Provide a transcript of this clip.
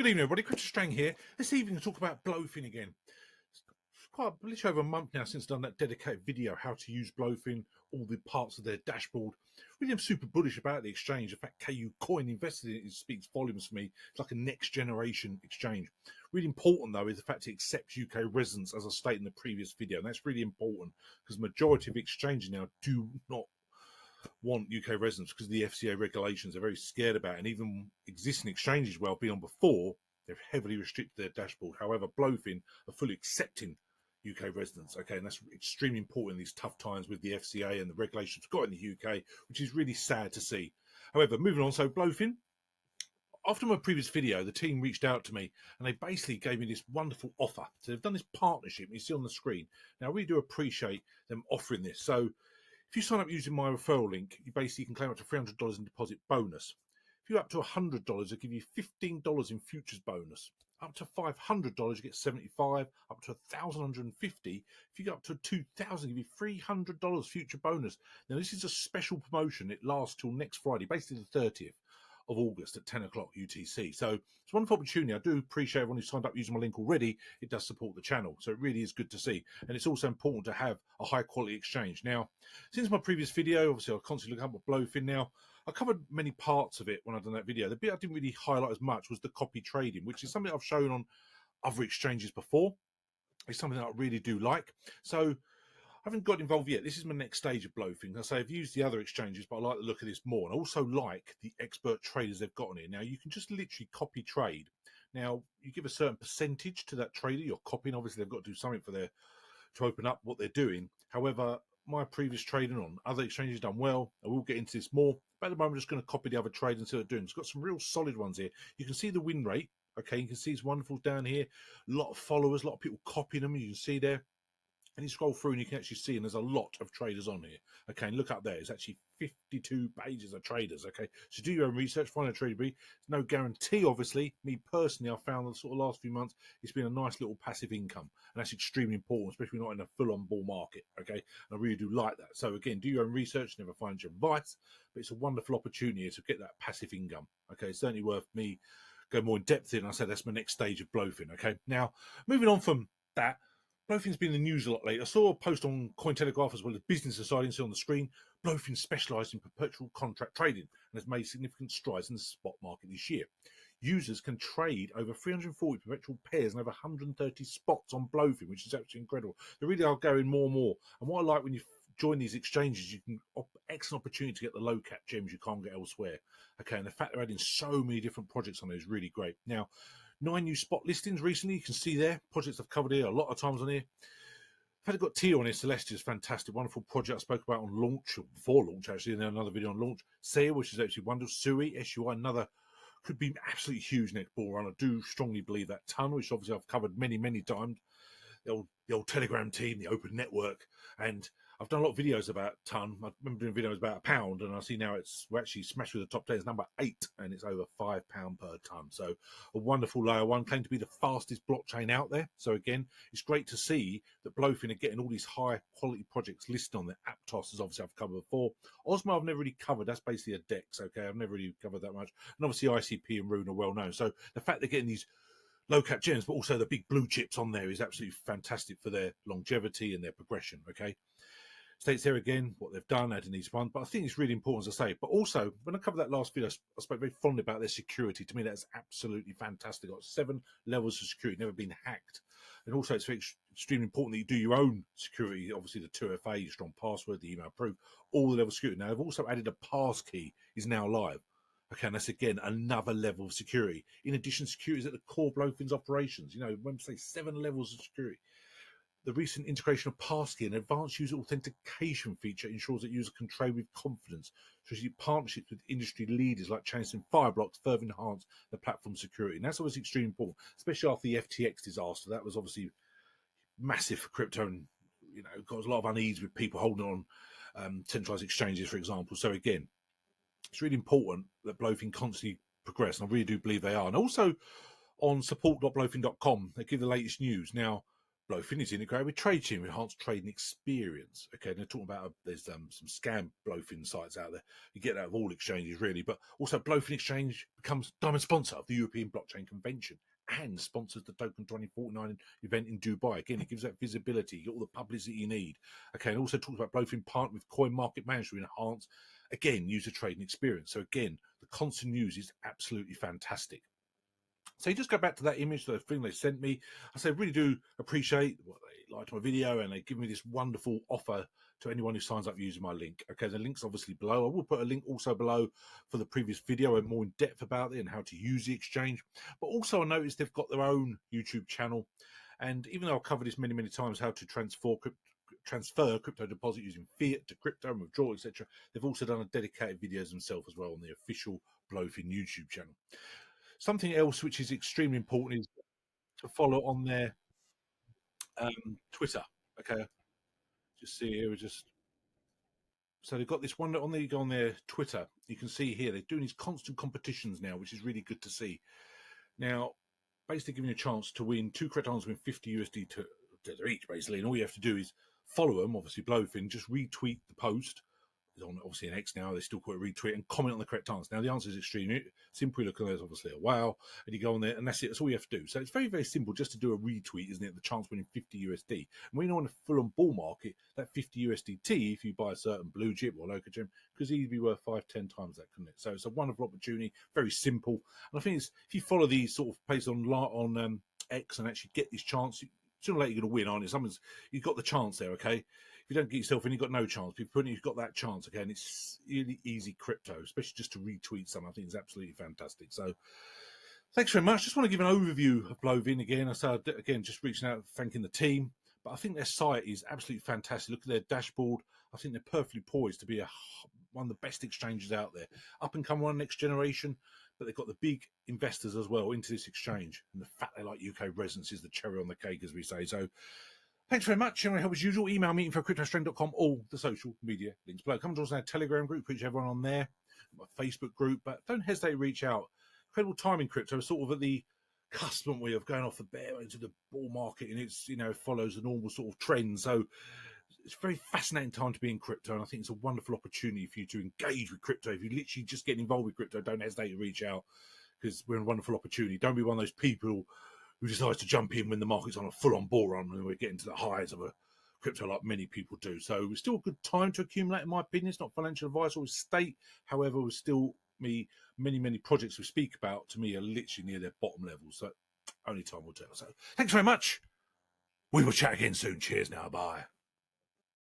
Good evening, everybody. CryptoStrang here. This evening, we'll talk about Blofin again. It's quite literally over a month now since I've done that dedicated video, how to use Blofin, all the parts of their dashboard. Really, I'm super bullish about the exchange. In fact, KU Coin invested in it speaks volumes for me. It's like a next generation exchange. Really important, though, is the fact it accepts UK residents, as I stated in the previous video. And that's really important because the majority of exchanges now do not want UK residents because of the FCA regulations. They're very scared about it. And even existing exchanges where I've been on before, they've heavily restricted their dashboard. However, Blofin are fully accepting UK residents, okay, and that's extremely important in these tough times with the FCA and the regulations we've got in the UK, which is really sad to see. However, moving on, so Blofin, after my previous video, the team reached out to me and they basically gave me this wonderful offer. So they've done this partnership, you see on the screen. Now, I really do appreciate them offering this. So if you sign up using my referral link, you basically can claim up to $300 in deposit bonus. If you're up to $100, they'll give you $15 in futures bonus. Up to $500, you get $75. Up to $1,150. If you go up to $2,000, give you $300 future bonus. Now, this is a special promotion. It lasts till next Friday, basically the 30th of August at 10 o'clock UTC. So it's a wonderful opportunity. I do appreciate everyone who signed up using my link already. It does support the channel. So it really is good to see. And it's also important to have a high quality exchange. Now, since my previous video, obviously I'll constantly look up at Blofin now. I covered many parts of it when I've done that video. The bit I didn't really highlight as much was the copy trading, which is something I've shown on other exchanges before. It's something that I really do like. So I haven't got involved yet. This is my next stage of Blofin. I say I've used the other exchanges, but I like the look of this more. And I also like the expert traders they've got on here. Now, you can just literally copy trade. Now, you give a certain percentage to that trader you're copying. Obviously, they've got to do something for their to open up what they're doing. However, my previous trading on other exchanges done well. I will get into this more. But at the moment, I'm just going to copy the other trade and see what they're doing. It's got some real solid ones here. You can see the win rate. Okay, you can see it's wonderful down here. A lot of followers, a lot of people copying them. You can see there. And you scroll through and you can actually see, and there's a lot of traders on here. Okay, and look up there. It's actually 52 pages of traders. Okay, so do your own research, find a trader. There's no guarantee, obviously. Me personally, I've found the sort of last few months, it's been a nice little passive income. And that's extremely important, especially not in a full-on bull market. Okay, and I really do like that. So again, do your own research, never find your advice. But it's a wonderful opportunity to get that passive income. Okay, it's certainly worth me going more in depth in. I said that's my next stage of Blofin. Okay, now moving on from that. Blofin's been in the news a lot lately. I saw a post on Cointelegraph as well as Business Society, and see on the screen, Blofin specialised in perpetual contract trading and has made significant strides in the spot market this year. Users can trade over 340 perpetual pairs and over 130 spots on Blofin, which is absolutely incredible. They really are going more and more. And what I like when you join these exchanges, you can excellent opportunity to get the low cap gems you can't get elsewhere. Okay, and the fact they're adding so many different projects on there is really great. Now, 9 new spot listings recently. You can see there projects I've covered here a lot of times on here. I've had got Tia on here. Celestia is fantastic, wonderful project I spoke about on launch, or before launch actually, and then another video on launch. Sia, which is actually wonderful. Sui, SUI, another could be absolutely huge next bull run. I do strongly believe that. Ton, which obviously I've covered many times. The old Telegram team, the open network, and I've done a lot of videos about Ton. I remember doing videos about £1, and I see now we're actually smashed with the top 10. It's number 8, and it's over £5 per ton. So a wonderful layer one, claimed to be the fastest blockchain out there. So again, it's great to see that Blofin are getting all these high quality projects listed on there. Aptos, as obviously I've covered before. Osmo I've never really covered. That's basically a DEX. Okay, I've never really covered that much. And obviously ICP and Rune are well known. So the fact they're getting these low cap gems, but also the big blue chips on there is absolutely fantastic for their longevity and their progression. Okay, states there again what they've done, adding these ones, but I think it's really important, as I say. But also, when I covered that last video, I spoke very fondly about their security. To me, that's absolutely fantastic. Got 7 levels of security, never been hacked, and also it's extremely important that you do your own security. Obviously, the 2FA, your strong password, the email proof, all the levels of security. Now, they've also added a pass key is now live. Okay, and that's again another level of security. In addition, security is at the core Blofin's operations. You know, when we say 7 levels of security, the recent integration of passkey, an advanced user authentication feature, ensures that users can trade with confidence. Strategic partnerships with industry leaders like Chainstone and Fireblocks further enhance the platform security. And that's obviously extremely important, especially after the FTX disaster. That was obviously massive for crypto, and you know, caused a lot of unease with people holding on centralized exchanges, for example. So again, it's really important that Blofin constantly progress, and I really do believe they are. And also on support.blofin.com, they give the latest news. Now, Blofin is integrated with TradeChin, enhanced trading experience. Okay, they're talking about there's some scam Blofin sites out there. You get that of all exchanges, really, but also Blofin Exchange becomes diamond sponsor of the European Blockchain Convention and sponsors the Token 2049 event in Dubai. Again, it gives that visibility, you get all the publicity you need. Okay, and also talks about Blofin partner with Coin Market Manager to enhance, again, user trading experience. So again, the constant news is absolutely fantastic. So you just go back to that image, the thing they sent me. I say, really do appreciate what they liked my video, and they give me this wonderful offer to anyone who signs up using my link. Okay, the link's obviously below. I will put a link also below for the previous video and more in depth about it and how to use the exchange. But also I noticed they've got their own YouTube channel. And even though I've covered this many, many times, how to transfer crypto deposit using fiat to crypto and withdraw, etc., they've also done a dedicated videos themselves as well on the official Blofin YouTube channel. Something else which is extremely important is to follow on their Twitter. Okay, just see here, so they've got this one on there. You go on their Twitter, you can see here they're doing these constant competitions now, which is really good to see. Now, basically giving you a chance to win 2 credits, win 50 USD to each, basically, and all you have to do is follow them, obviously Blofin, just retweet the post. It's on obviously an X now, they still call it retweet, and comment on the correct answer. Now the answer is extremely simple. Look, there's obviously a wow, and you go on there, and that's it. That's all you have to do. So it's very, very simple just to do a retweet, isn't it? The chance winning 50 USD. And we know on a full-on bull market, that 50 USDT, if you buy a certain blue chip or local gem, could easily be worth 5-10 times that, couldn't it? So it's a wonderful opportunity, very simple. And I think it's, if you follow these sort of places on X and actually get this chance, sooner or later you're going to win, aren't you? You've got the chance there, okay? If you don't get yourself in, you've got no chance. You've got that chance, okay? And it's really easy crypto, especially just to retweet something. I think it's absolutely fantastic. So thanks very much. Just want to give an overview of Blofin again. I said, again, just reaching out, thanking the team. But I think their site is absolutely fantastic. Look at their dashboard. I think they're perfectly poised to be one of the best exchanges out there. Up and come one next generation, but they've got the big investors as well into this exchange. And the fact they like UK residents is the cherry on the cake, as we say. So thanks very much. Anyway, help as usual. Email me for CryptoStrang.com, all the social media links below. Come to us on our Telegram group, reach everyone on there, my Facebook group, but don't hesitate to reach out. Incredible time in crypto, sort of at the cusp of going off the bear into the bull market, and it's, follows the normal sort of trend. So it's a very fascinating time to be in crypto, and I think it's a wonderful opportunity for you to engage with crypto. If you're literally just getting involved with crypto, don't hesitate to reach out, because we're in a wonderful opportunity. Don't be one of those people who decides to jump in when the market's on a full-on bull run and we're getting to the highs of a crypto like many people do. So it's still a good time to accumulate, in my opinion. It's not financial advice or state. However, we're still many projects we speak about, to me, are literally near their bottom level. So only time will tell. So thanks very much. We will chat again soon. Cheers now. Bye.